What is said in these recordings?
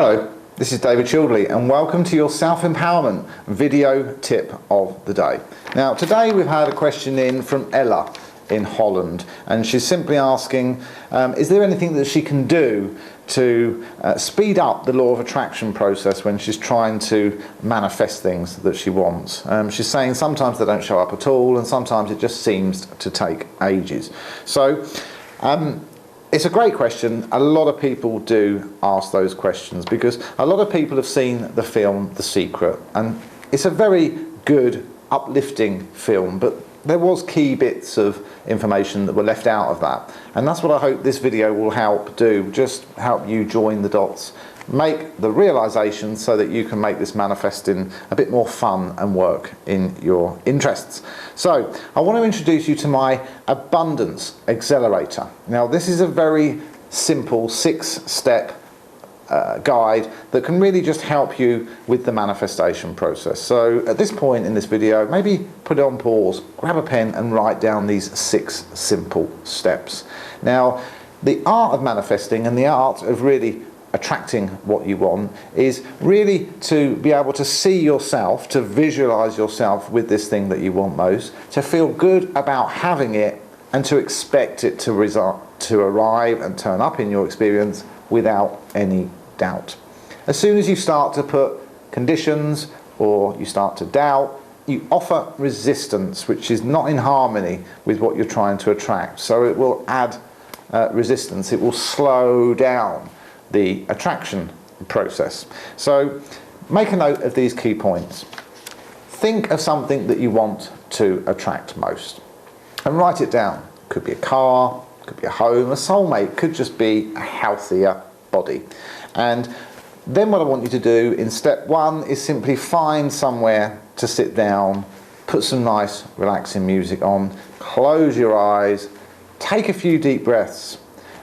Hello, this is David Childerley and welcome to your self-empowerment video tip of the day. Now today we've had a question in from Ella in Holland, and she's simply asking, is there anything that she can do to speed up the law of attraction process when she's trying to manifest things that she wants? She's saying sometimes they don't show up at all and sometimes it just seems to take ages. So it's a great question. A lot of people do ask those questions because a lot of people have seen the film The Secret, and it's a very good, uplifting film, but there was key bits of information that were left out of that, and that's what I hope this video will help do, just help you join the dots, make the realization so that you can make this manifesting a bit more fun and work in your interests. So I want to introduce you to my abundance accelerator. Now this is a very simple 6-step guide that can really just help you with the manifestation process. So at this point in this video, maybe put it on pause, grab a pen and write down these 6 simple steps. Now the art of manifesting and the art of really attracting what you want is really to be able to see yourself, to visualize yourself with this thing that you want most, to feel good about having it, and to expect it to arrive and turn up in your experience without any doubt. As soon as you start to put conditions or you start to doubt, you offer resistance which is not in harmony with what you're trying to attract. So it will add resistance, it will slow down the attraction process. So make a note of these key points. Think of something that you want to attract most and write it down. Could be a car, could be a home, a soulmate, could just be a healthier body. And then what I want you to do in step 1 is simply find somewhere to sit down, put some nice relaxing music on, close your eyes, take a few deep breaths,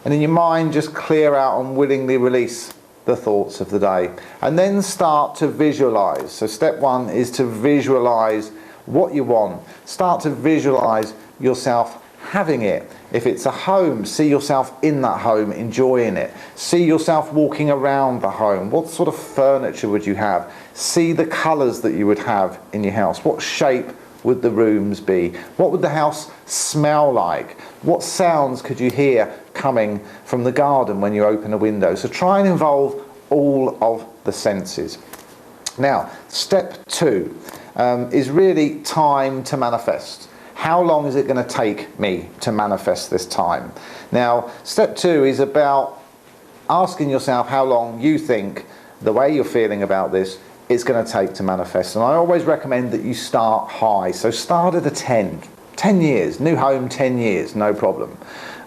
and in your mind just clear out and willingly release the thoughts of the day, and then start to visualize. So step 1 is to visualize what you want. Start to visualize yourself having it. If it's a home, see yourself in that home enjoying it. See yourself walking around the home. What sort of furniture would you have? See the colors that you would have in your house. What shape would the rooms be? What would the house smell like? What sounds could you hear coming from the garden when you open a window? So try and involve all of the senses. Now, step 2 is really time to manifest. How long is it going to take me to manifest this time? Now, step 2 is about asking yourself how long you think the way you're feeling about this is going to take to manifest. And I always recommend that you start high. So start at a 10 years, new home, 10 years, no problem.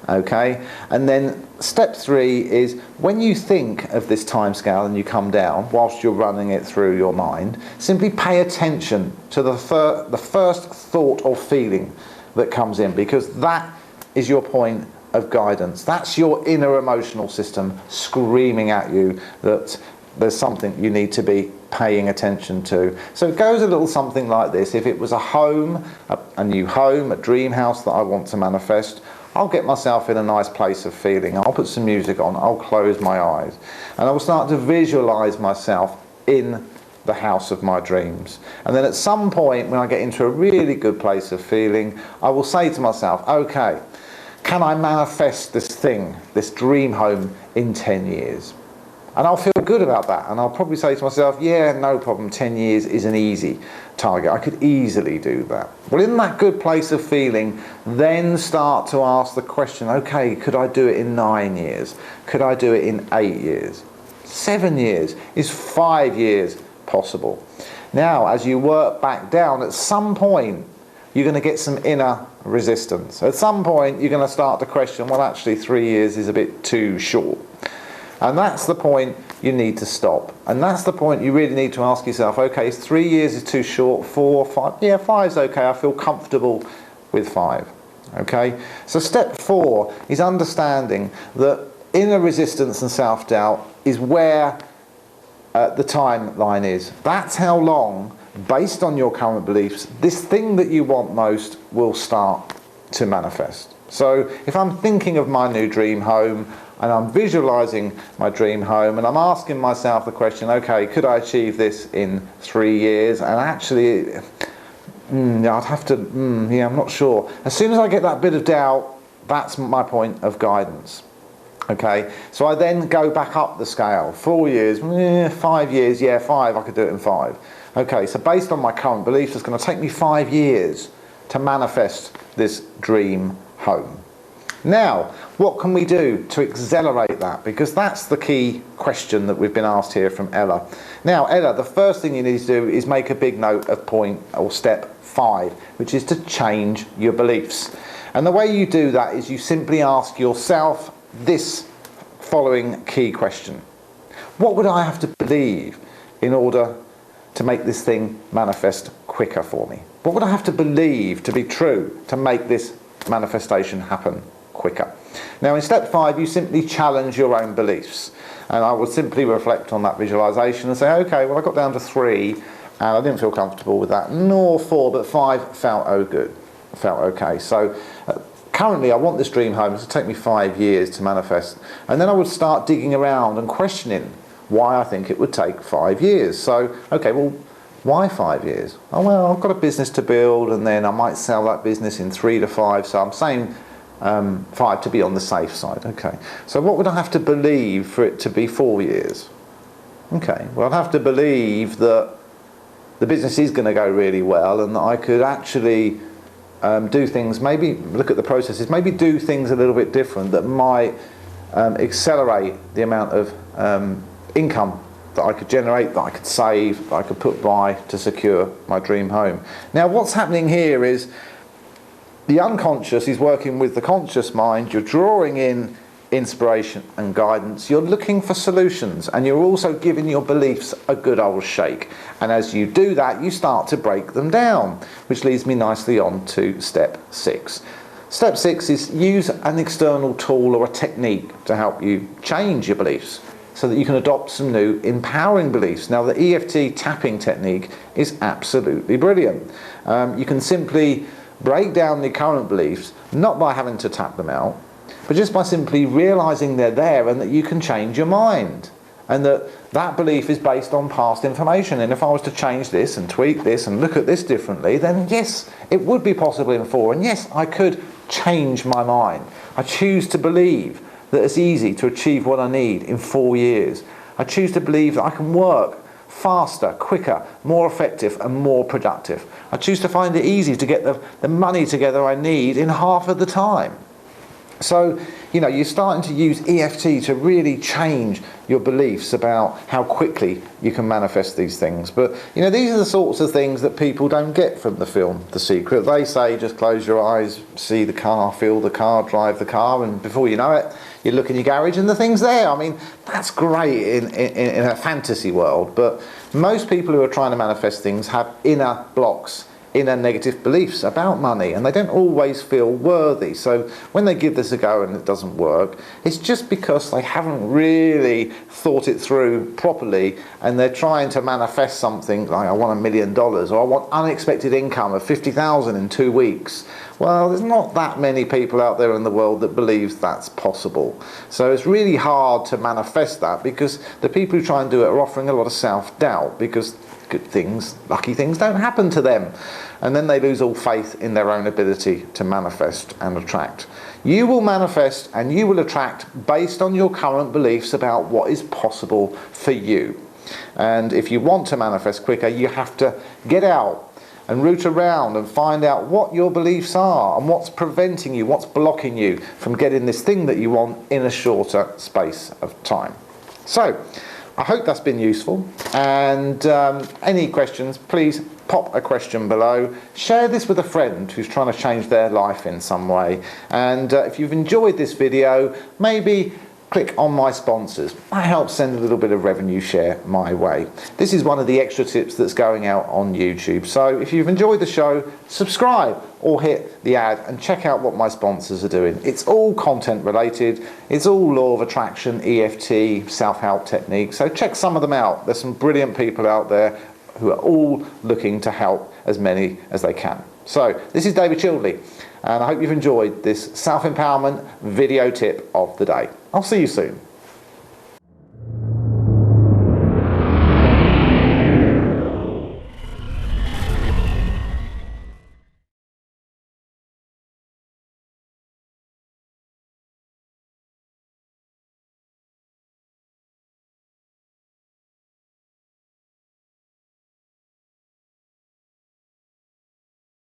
Okay, and then step 3 is when you think of this time scale and you come down whilst you're running it through your mind, simply pay attention to the first thought or feeling that comes in, because that is your point of guidance. That's your inner emotional system screaming at you that there's something you need to be paying attention to. So it goes a little something like this. If it was a home, a new home, a dream house that I want to manifest, I'll get myself in a nice place of feeling. I'll put some music on, I'll close my eyes, and I will start to visualize myself in the house of my dreams. And then at some point when I get into a really good place of feeling, I will say to myself, okay, can I manifest this thing, this dream home, in 10 years? And I'll feel good about that, and I'll probably say to myself, yeah, no problem, 10 years is an easy target, I could easily do that. Well, in that good place of feeling, then start to ask the question, okay, could I do it in 9 years? Could I do it in 8 years? 7 years? Is 5 years possible? Now, as you work back down, at some point, you're going to get some inner resistance. At some point, you're going to start to question, well, actually 3 years is a bit too short. And that's the point you need to stop. And that's the point you really need to ask yourself, okay, 3 years is too short, 4, 5, yeah, 5's okay, I feel comfortable with 5. Okay? So step 4 is understanding that inner resistance and self-doubt is where the timeline is. That's how long, based on your current beliefs, this thing that you want most will start to manifest. So if I'm thinking of my new dream home and I'm visualizing my dream home and I'm asking myself the question, okay, could I achieve this in 3 years? And actually, I'd have to, yeah, I'm not sure. As soon as I get that bit of doubt, that's my point of guidance. Okay, so I then go back up the scale. 4 years, 5 years, yeah, 5, I could do it in 5. Okay, so based on my current beliefs, it's going to take me 5 years to manifest this dream home. Now, what can we do to accelerate that? Because that's the key question that we've been asked here from Ella. Now, Ella, the first thing you need to do is make a big note of point or step 5, which is to change your beliefs. And the way you do that is you simply ask yourself this following key question. What would I have to believe in order to make this thing manifest quicker for me? What would I have to believe to be true to make this manifestation happen quicker? Now in step 5, you simply challenge your own beliefs, and I would simply reflect on that visualization and say, okay, well I got down to 3 and I didn't feel comfortable with that, nor 4, but 5 felt good, felt okay. So currently I want this dream home. It's going to take me 5 years to manifest, and then I would start digging around and questioning why I think it would take 5 years. So okay, well, why 5 years? Oh well, I've got a business to build and then I might sell that business in 3 to 5, so I'm saying 5 to be on the safe side. Okay, so what would I have to believe for it to be 4 years? Okay, well I'd have to believe that the business is going to go really well and that I could actually do things, maybe look at the processes, maybe do things a little bit different that might accelerate the amount of income that I could generate, that I could save, that I could put by to secure my dream home. Now what's happening here is the unconscious is working with the conscious mind. You're drawing in inspiration and guidance. You're looking for solutions, and you're also giving your beliefs a good old shake. And as you do that, you start to break them down, which leads me nicely on to step 6. Step 6 is use an external tool or a technique to help you change your beliefs so that you can adopt some new empowering beliefs. Now the EFT tapping technique is absolutely brilliant. You can simply break down the current beliefs, not by having to tap them out, but just by simply realizing they're there and that you can change your mind, and that belief is based on past information. And if I was to change this and tweak this and look at this differently, then yes, it would be possible in 4, and yes, I could change my mind. I choose to believe that it's easy to achieve what I need in 4 years. I choose to believe that I can work faster, quicker, more effective and more productive. I choose to find it easy to get the money together I need in half of the time. So, you know, you're starting to use EFT to really change your beliefs about how quickly you can manifest these things. But, you know, these are the sorts of things that people don't get from the film The Secret. They say just close your eyes, see the car, feel the car, drive the car, and before you know it, you look in your garage and the thing's there. I mean, that's great in a fantasy world, but most people who are trying to manifest things have inner blocks, inner negative beliefs about money, and they don't always feel worthy. So when they give this a go and it doesn't work, it's just because they haven't really thought it through properly, and they're trying to manifest something like, I want $1 million, or I want unexpected income of 50,000 in 2 weeks. Well, there's not that many people out there in the world that believes that's possible. So it's really hard to manifest that, because the people who try and do it are offering a lot of self-doubt, because good things, lucky things don't happen to them. And then they lose all faith in their own ability to manifest and attract. You will manifest and you will attract based on your current beliefs about what is possible for you. And if you want to manifest quicker, you have to get out and root around and find out what your beliefs are and what's preventing you, what's blocking you from getting this thing that you want in a shorter space of time. So, I hope that's been useful, and any questions, please pop a question below. Share this with a friend who's trying to change their life in some way, and if you've enjoyed this video, maybe click on my sponsors. That helps send a little bit of revenue share my way. This is one of the extra tips that's going out on YouTube. So if you've enjoyed the show, subscribe or hit the ad and check out what my sponsors are doing. It's all content related. It's all law of attraction, EFT, self-help techniques. So check some of them out. There's some brilliant people out there who are all looking to help as many as they can. So this is David Childerley, and I hope you've enjoyed this self-empowerment video tip of the day. I'll see you soon.